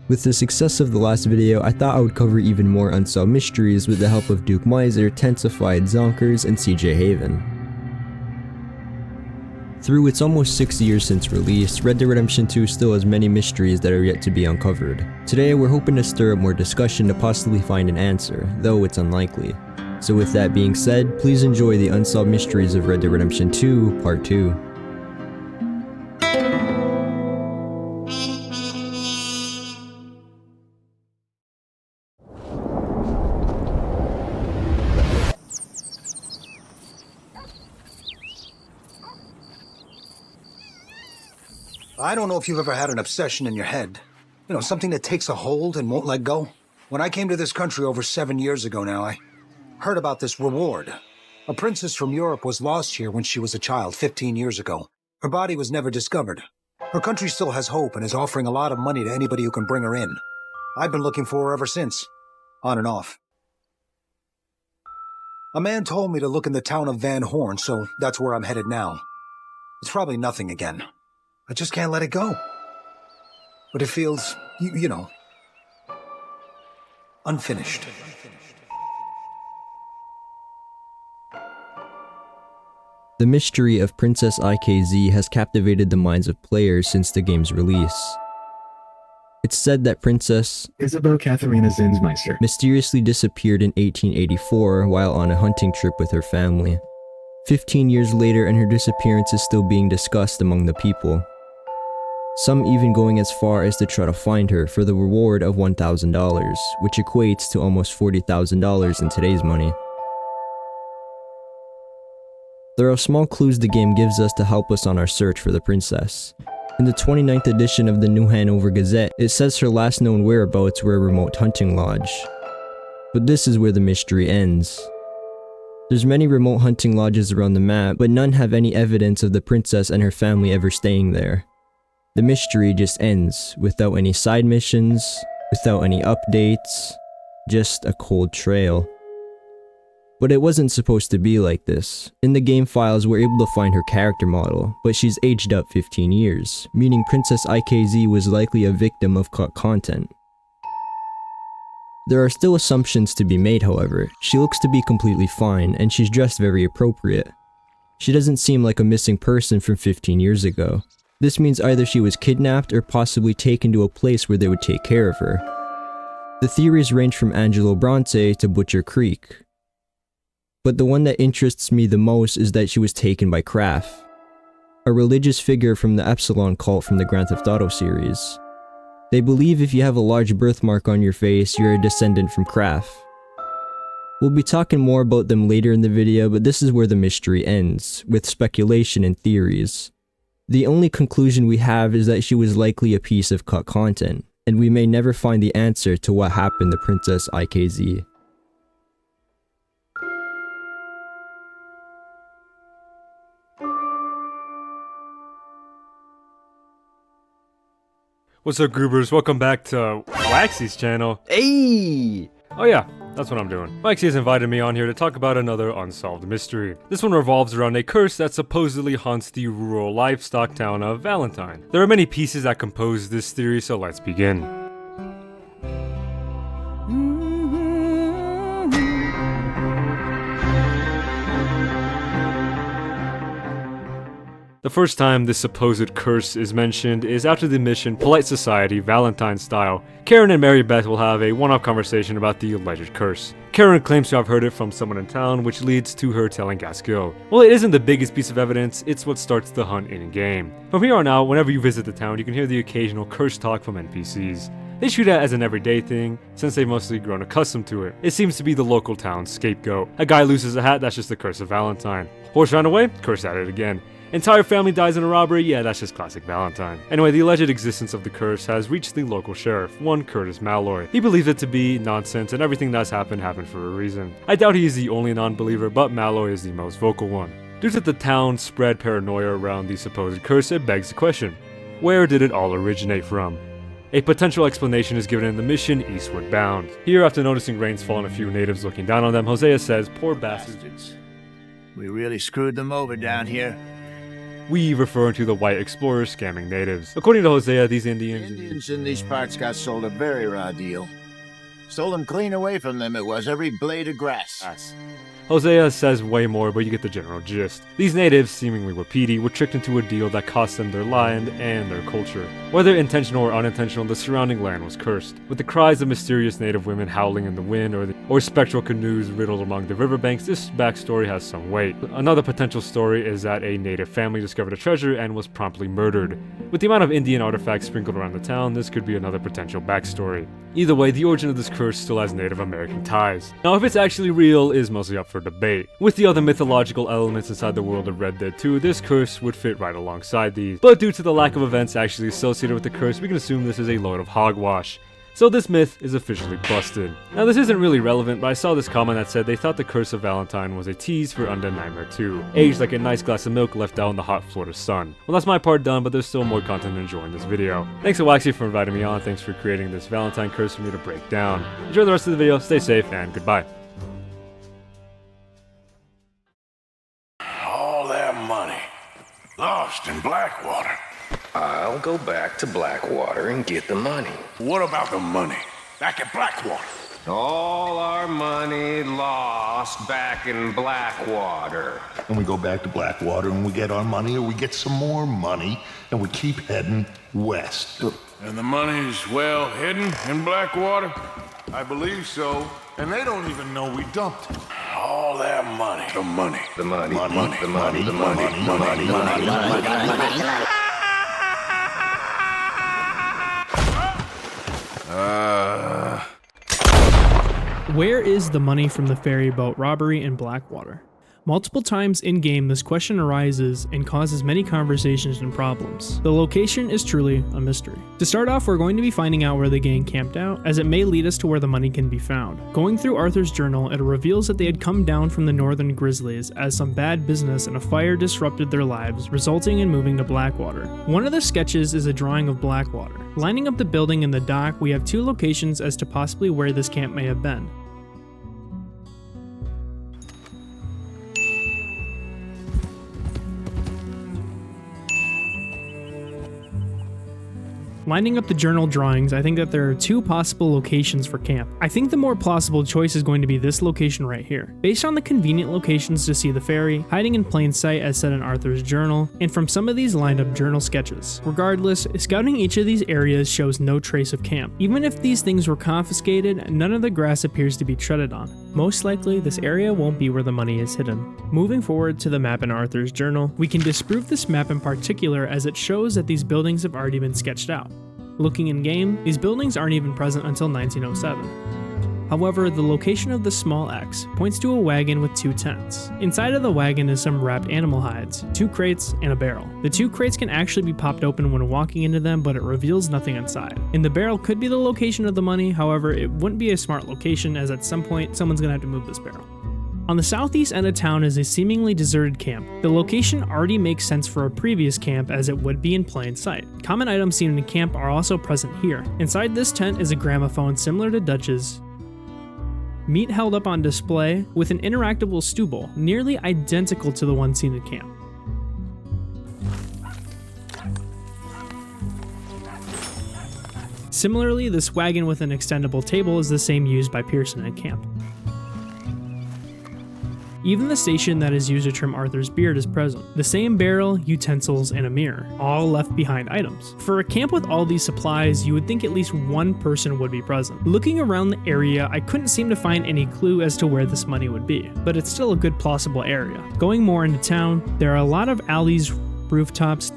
With the success of the last video, I thought I would cover even more unsolved mysteries with the help of Duke Miser, Tensified, Zonkers, and CJ Haven. Through its almost 6 years since release, Red Dead Redemption 2 still has many mysteries that are yet to be uncovered. Today we're hoping to stir up more discussion to possibly find an answer, though it's unlikely. So with that being said, please enjoy the Unsolved Mysteries of Red Dead Redemption 2 Part 2. I don't know if you've ever had an obsession in your head. You know, something that takes a hold and won't let go. When I came to this country over 7 years ago now, I heard about this reward. A princess from Europe was lost here when she was a child 15 years ago. Her body was never discovered. Her country still has hope and is offering a lot of money to anybody who can bring her in. I've been looking for her ever since, on and off. A man told me to look in the town of Van Horn, so that's where I'm headed now. It's probably nothing again. I just can't let it go. But it feels, you know, unfinished. The mystery of Princess IKZ has captivated the minds of players since the game's release. It's said that Princess Isabel Katharina Zinsmeister mysteriously disappeared in 1884 while on a hunting trip with her family. 15 years later, and her disappearance is still being discussed among the people. Some even going as far as to try to find her for the reward of $1,000, which equates to almost $40,000 in today's money. There are small clues the game gives us to help us on our search for the princess. In the 29th edition of the New Hanover Gazette, it says her last known whereabouts were a remote hunting lodge. But this is where the mystery ends. There's many remote hunting lodges around the map, but none have any evidence of the princess and her family ever staying there. The mystery just ends, without any side missions, without any updates, just a cold trail. But it wasn't supposed to be like this. In the game files, we're able to find her character model, but she's aged up 15 years, meaning Princess IKZ was likely a victim of cut content. There are still assumptions to be made, however. She looks to be completely fine, and she's dressed very appropriate. She doesn't seem like a missing person from 15 years ago. This means either she was kidnapped or possibly taken to a place where they would take care of her. The theories range from Angelo Bronte to Butcher Creek. But the one that interests me the most is that she was taken by Kraft, a religious figure from the Epsilon cult from the Grand Theft Auto series. They believe if you have a large birthmark on your face, you're a descendant from Kraft. We'll be talking more about them later in the video, but this is where the mystery ends, with speculation and theories. The only conclusion we have is that she was likely a piece of cut content, and we may never find the answer to what happened to Princess IKZ. What's up, Groovers? Welcome back to Waxy's channel. Hey! Oh yeah, that's what I'm doing. Waxy has invited me on here to talk about another unsolved mystery. This one revolves around a curse that supposedly haunts the rural livestock town of Valentine. There are many pieces that compose this theory, so let's begin. The first time this supposed curse is mentioned is after the mission Polite Society, Valentine style. Karen and Mary Beth will have a one-off conversation about the alleged curse. Karen claims to have heard it from someone in town, which leads to her telling Gaskill. While it isn't the biggest piece of evidence, it's what starts the hunt in-game. From here on out, whenever you visit the town, you can hear the occasional curse talk from NPCs. They treat it as an everyday thing, since they've mostly grown accustomed to it. It seems to be the local town's scapegoat. A guy loses a hat, that's just the curse of Valentine. Horse ran away, curse at it again. Entire family dies in a robbery, yeah, that's just classic Valentine. Anyway, the alleged existence of the curse has reached the local sheriff, one Curtis Malloy. He believes it to be nonsense and everything that's happened for a reason. I doubt he is the only non-believer, but Malloy is the most vocal one. Due to the town's spread paranoia around the supposed curse, it begs the question, where did it all originate from? A potential explanation is given in the mission Eastward Bound. Here, after noticing rains fall on a few natives looking down on them, Hosea says, "Poor bastards. We really screwed them over down here. we referring to the white explorers scamming natives. According to Hosea, these Indians in these parts got sold a very raw deal. Stole them clean away from them, it was every blade of grass. Hosea says way more, but you get the general gist. These natives, seemingly wapiti, were tricked into a deal that cost them their land and their culture. Whether intentional or unintentional, the surrounding land was cursed, with the cries of mysterious native women howling in the wind or spectral canoes riddled among the riverbanks. This backstory has some weight. Another potential story is that a native family discovered a treasure and was promptly murdered. With the amount of Indian artifacts sprinkled around the town, this could be another potential backstory. Either way, the origin of this curse still has Native American ties. Now, if it's actually real is mostly up for debate. With the other mythological elements inside the world of Red Dead 2, this curse would fit right alongside these. But due to the lack of events actually associated with the curse, we can assume this is a load of hogwash. So this myth is officially busted. Now this isn't really relevant, but I saw this comment that said they thought the Curse of Valentine was a tease for Undead Nightmare 2, aged like a nice glass of milk left out in the hot Florida sun. Well, that's my part done, but there's still more content to enjoy in this video. Thanks to Waxy for inviting me on, thanks for creating this Valentine Curse for me to break down. Enjoy the rest of the video, stay safe, and goodbye. All that money lost in Blackwater. I'll go back to Blackwater and get the money. What about the money back at Blackwater? All our money lost back in Blackwater. And we go back to Blackwater and we get our money, or we get some more money, and we keep heading west. And the money's well hidden in Blackwater? I believe so. And they don't even know we dumped it. All that money. The money. The money. Money, The money. the money, the money, money, money, money. Where is the money from the ferry boat robbery in Blackwater? Multiple times in-game, this question arises and causes many conversations and problems. The location is truly a mystery. To start off, we're going to be finding out where the gang camped out, as it may lead us to where the money can be found. Going through Arthur's journal, it reveals that they had come down from the Northern Grizzlies as some bad business and a fire disrupted their lives, resulting in moving to Blackwater. One of the sketches is a drawing of Blackwater. Lining up the building and the dock, we have two locations as to possibly where this camp may have been. Lining up the journal drawings, I think that there are two possible locations for camp. I think the more plausible choice is going to be this location right here. Based on the convenient locations to see the ferry, hiding in plain sight as said in Arthur's journal, and from some of these lined up journal sketches. Regardless, scouting each of these areas shows no trace of camp. Even if these things were confiscated, none of the grass appears to be treaded on. Most likely, this area won't be where the money is hidden. Moving forward to the map in Arthur's journal, we can disprove this map in particular as it shows that these buildings have already been sketched out. Looking in-game, these buildings aren't even present until 1907. However, the location of the small X points to a wagon with two tents. Inside of the wagon is some wrapped animal hides, two crates, and a barrel. The two crates can actually be popped open when walking into them, but it reveals nothing inside. And the barrel could be the location of the money, however, it wouldn't be a smart location as at some point, someone's gonna have to move this barrel. On the southeast end of town is a seemingly deserted camp. The location already makes sense for a previous camp as it would be in plain sight. Common items seen in a camp are also present here. Inside this tent is a gramophone similar to Dutch's, meat held up on display with an interactable stew bowl, nearly identical to the one seen in camp. Similarly, this wagon with an extendable table is the same used by Pearson at camp. Even the station that is used to trim Arthur's beard is present. The same barrel, utensils, and a mirror, all left behind items. For a camp with all these supplies, you would think at least one person would be present. Looking around the area, I couldn't seem to find any clue as to where this money would be, but it's still a good plausible area. Going more into town, there are a lot of alleys, rooftops,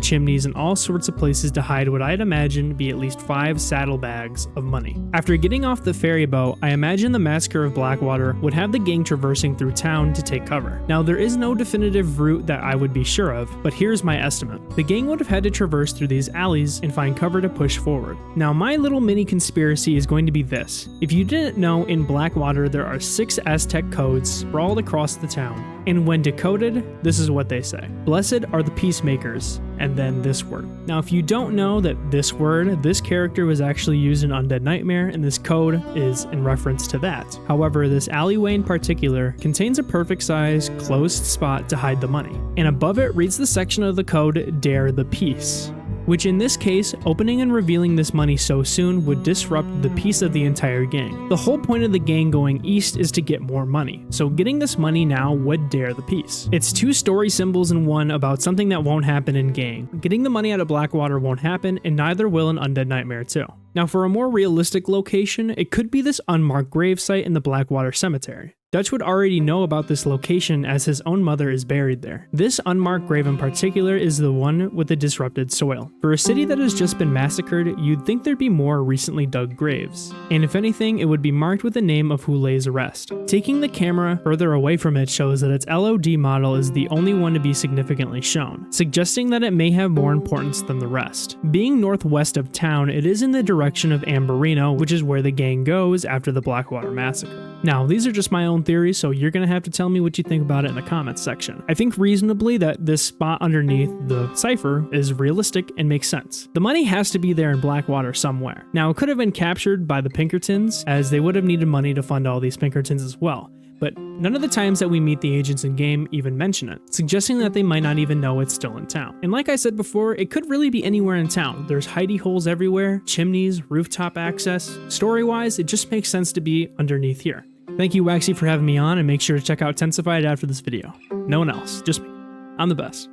chimneys, and all sorts of places to hide what I'd imagine to be at least 5 saddlebags of money. After getting off the ferry boat, I imagine the Massacre of Blackwater would have the gang traversing through town to take cover. Now, there is no definitive route that I would be sure of, but here's my estimate. The gang would have had to traverse through these alleys and find cover to push forward. Now, my little mini conspiracy is going to be this. If you didn't know, in Blackwater there are 6 Aztec codes sprawled across the town. And when decoded, this is what they say. Blessed are the peacemakers, and then this word. Now, if you don't know that this word, this character was actually used in Undead Nightmare, and this code is in reference to that. However, this alleyway in particular contains a perfect size, closed spot to hide the money. And above it reads the section of the code, Dare the Peace, which in this case, opening and revealing this money so soon would disrupt the peace of the entire gang. The whole point of the gang going east is to get more money, so getting this money now would dare the peace. It's two story symbols in one about something that won't happen in gang. Getting the money out of Blackwater won't happen, and neither will in Undead Nightmare 2. Now for a more realistic location, it could be this unmarked grave site in the Blackwater Cemetery. Dutch would already know about this location as his own mother is buried there. This unmarked grave in particular is the one with the disrupted soil. For a city that has just been massacred, you'd think there'd be more recently dug graves. And if anything, it would be marked with the name of who lays to rest. Taking the camera further away from it shows that its LOD model is the only one to be significantly shown, suggesting that it may have more importance than the rest. Being northwest of town, it is in the direction of Amberino, which is where the gang goes after the Blackwater massacre. Now, these are just my own theories, so you're gonna have to tell me what you think about it in the comments section. I think reasonably that this spot underneath the cipher is realistic and makes sense. The money has to be there in Blackwater somewhere. Now, it could have been captured by the Pinkertons, as they would have needed money to fund all these Pinkertons as well. But none of the times that we meet the agents in game even mention it, suggesting that they might not even know it's still in town. And like I said before, it could really be anywhere in town. There's hidey holes everywhere, chimneys, rooftop access. Story-wise, it just makes sense to be underneath here. Thank you, Waxy, for having me on, and make sure to check out Tensified after this video. No one else, just me. I'm the best.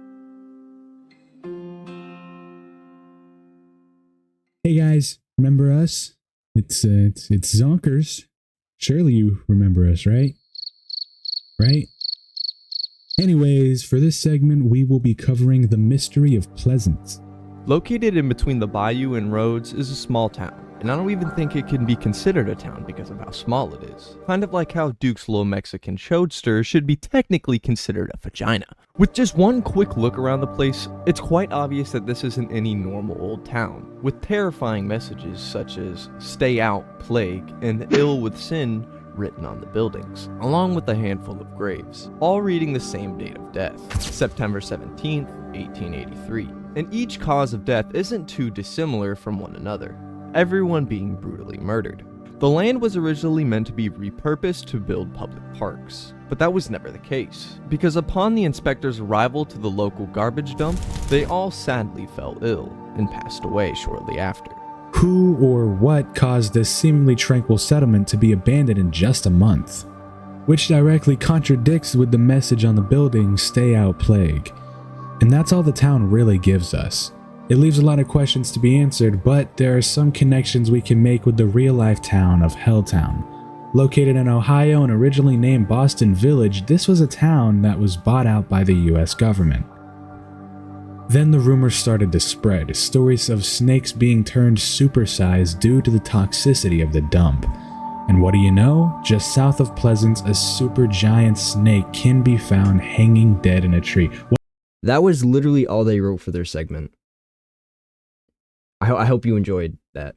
Hey guys, remember us? It's Zonkers. Surely you remember us, right? Right? Anyways, for this segment, we will be covering the mystery of Pleasance. Located in between the bayou and roads is a small town, and I don't even think it can be considered a town because of how small it is. Kind of like how Duke's Little Mexican Chode should be technically considered a vagina. With just one quick look around the place, it's quite obvious that this isn't any normal old town, with terrifying messages such as "Stay out, plague," and "Ill with sin" written on the buildings, along with a handful of graves, all reading the same date of death, September 17th, 1883. And each cause of death isn't too dissimilar from one another, everyone being brutally murdered. The land was originally meant to be repurposed to build public parks, but that was never the case, because upon the inspector's arrival to the local garbage dump, they all sadly fell ill and passed away shortly after. Who or what caused this seemingly tranquil settlement to be abandoned in just a month? Which directly contradicts with the message on the building, "Stay out, plague." And that's all the town really gives us. It leaves a lot of questions to be answered, but there are some connections we can make with the real-life town of Helltown. Located in Ohio and originally named Boston Village, this was a town that was bought out by the US government. Then the rumors started to spread, stories of snakes being turned supersized due to the toxicity of the dump. And what do you know? Just south of Pleasance, a super giant snake can be found hanging dead in a tree. That was literally all they wrote for their segment. I hope you enjoyed that.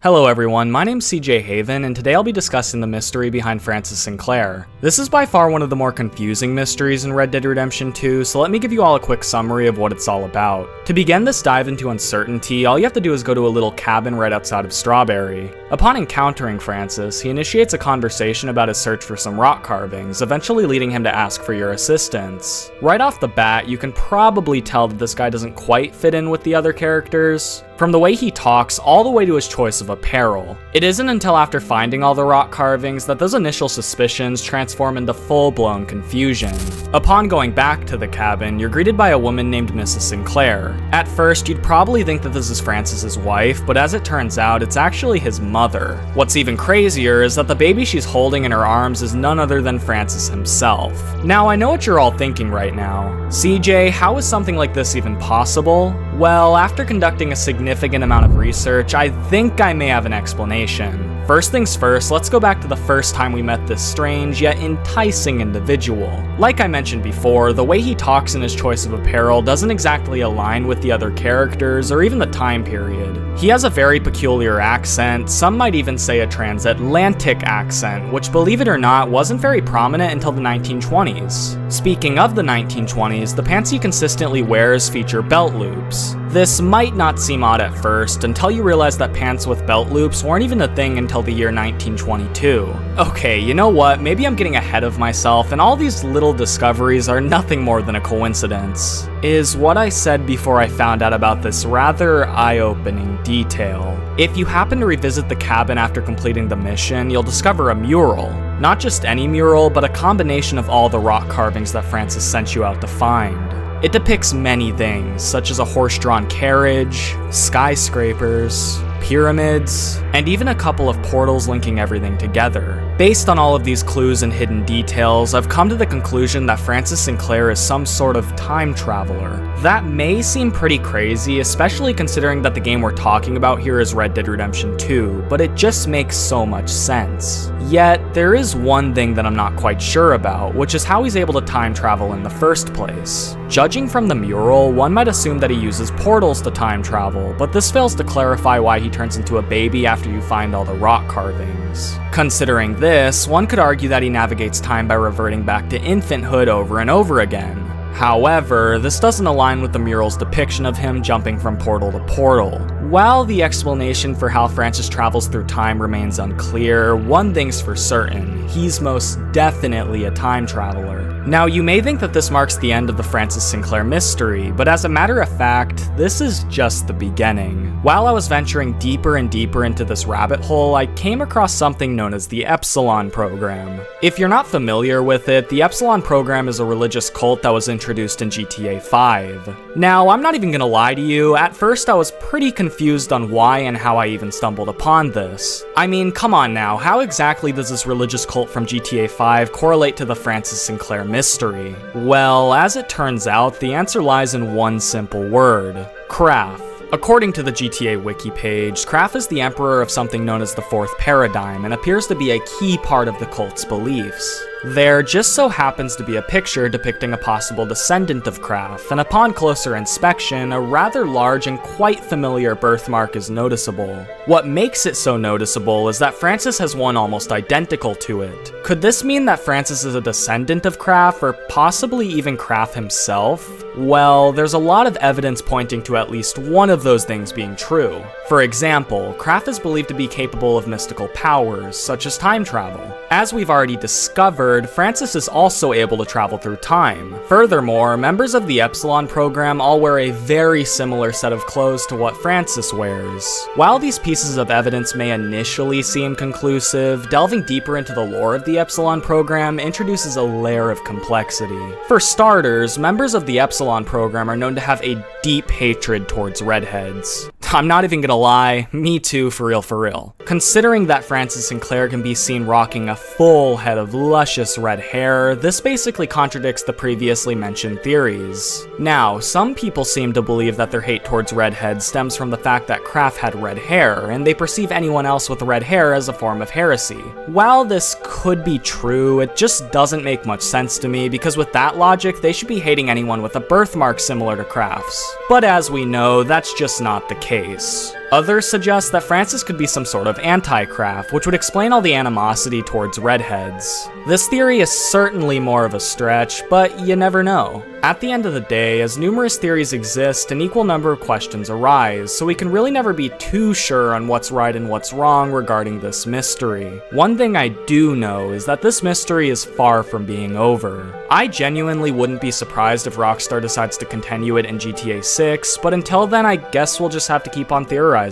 Hello everyone, my name's CJ Haven, and today I'll be discussing the mystery behind Francis Sinclair. This is by far one of the more confusing mysteries in Red Dead Redemption 2, so let me give you all a quick summary of what it's all about. To begin this dive into uncertainty, all you have to do is go to a little cabin right outside of Strawberry. Upon encountering Francis, he initiates a conversation about his search for some rock carvings, eventually leading him to ask for your assistance. Right off the bat, you can probably tell that this guy doesn't quite fit in with the other characters. From the way he talks, all the way to his choice of apparel. It isn't until after finding all the rock carvings that those initial suspicions transform into full-blown confusion. Upon going back to the cabin, you're greeted by a woman named Mrs. Sinclair. At first, you'd probably think that this is Francis's wife, but as it turns out, it's actually his mother. What's even crazier is that the baby she's holding in her arms is none other than Francis himself. Now, I know what you're all thinking right now. CJ, how is something like this even possible? Well, after conducting a significant amount of research, I think I may have an explanation. First things first, let's go back to the first time we met this strange yet enticing individual. Like I mentioned before, the way he talks in his choice of apparel doesn't exactly align with the other characters or even the time period. He has a very peculiar accent, some might even say a transatlantic accent, which, believe it or not, wasn't very prominent until the 1920s. Speaking of the 1920s, the pants he consistently wears feature belt loops. This might not seem odd at first until you realize that pants with belt loops weren't even a thing until the year 1922. Okay, you know what, maybe I'm getting ahead of myself and all these little discoveries are nothing more than a coincidence. Is what I said before I found out about this rather eye-opening detail. If you happen to revisit the cabin after completing the mission, you'll discover a mural. Not just any mural, but a combination of all the rock carvings that Francis sent you out to find. It depicts many things, such as a horse-drawn carriage, skyscrapers, pyramids, and even a couple of portals linking everything together. Based on all of these clues and hidden details, I've come to the conclusion that Francis Sinclair is some sort of time traveler. That may seem pretty crazy, especially considering that the game we're talking about here is Red Dead Redemption 2, but it just makes so much sense. Yet, there is one thing that I'm not quite sure about, which is how he's able to time travel in the first place. Judging from the mural, one might assume that he uses portals to time travel, but this fails to clarify why he turns into a baby after you find all the rock carvings. Considering this, one could argue that he navigates time by reverting back to infanthood over and over again. However, this doesn't align with the mural's depiction of him jumping from portal to portal. While the explanation for how Francis travels through time remains unclear, one thing's for certain, he's most definitely a time traveler. Now, you may think that this marks the end of the Francis Sinclair mystery, but as a matter of fact, this is just the beginning. While I was venturing deeper and deeper into this rabbit hole, I came across something known as the Epsilon Program. If you're not familiar with it, the Epsilon Program is a religious cult that was introduced in GTA 5. Now, I'm not even gonna lie to you, at first I was pretty confused on why and how I even stumbled upon this. I mean, come on now, how exactly does this religious cult from GTA 5 correlate to the Francis Sinclair mystery? Well, as it turns out, the answer lies in one simple word: craft. According to the GTA wiki page, Kraft is the emperor of something known as the Fourth Paradigm and appears to be a key part of the cult's beliefs. There just so happens to be a picture depicting a possible descendant of Kraft, and upon closer inspection, a rather large and quite familiar birthmark is noticeable. What makes it so noticeable is that Francis has one almost identical to it. Could this mean that Francis is a descendant of Kraft, or possibly even Kraft himself? Well, there's a lot of evidence pointing to at least one of those things being true. For example, Kraft is believed to be capable of mystical powers, such as time travel. As we've already discovered, Francis is also able to travel through time. Furthermore, members of the Epsilon program all wear a very similar set of clothes to what Francis wears. While these pieces of evidence may initially seem conclusive, delving deeper into the lore of the Epsilon program introduces a layer of complexity. For starters, members of the Epsilon program are known to have a deep hatred towards redheads. I'm not even gonna lie, me too, for real. Considering that Francis Sinclair can be seen rocking a full head of luscious red hair, this basically contradicts the previously mentioned theories. Now, some people seem to believe that their hate towards redheads stems from the fact that Kraft had red hair, and they perceive anyone else with red hair as a form of heresy. While this could be true, it just doesn't make much sense to me, because with that logic, they should be hating anyone with a birthmark similar to Kraft's. But as we know, that's just not the case. Others suggest that Francis could be some sort of anti-Kraft, which would explain all the animosity towards redheads. This theory is certainly more of a stretch, but you never know. At the end of the day, as numerous theories exist, an equal number of questions arise, so we can really never be too sure on what's right and what's wrong regarding this mystery. One thing I do know is that this mystery is far from being over. I genuinely wouldn't be surprised if Rockstar decides to continue it in GTA 6, but until then I guess we'll just have to keep on theorizing.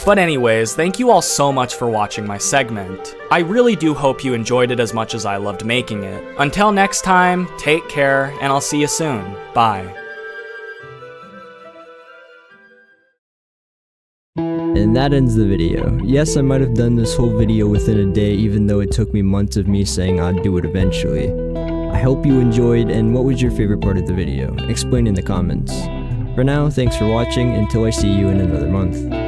But anyways, thank you all so much for watching my segment. I really do hope you enjoyed it as much as I loved making it. Until next time, take care, and I'll see you soon. Bye. And that ends the video. Yes, I might have done this whole video within a day, even though it took me months of me saying I'd do it eventually. I hope you enjoyed, and what was your favorite part of the video? Explain in the comments. For now, thanks for watching, until I see you in another month.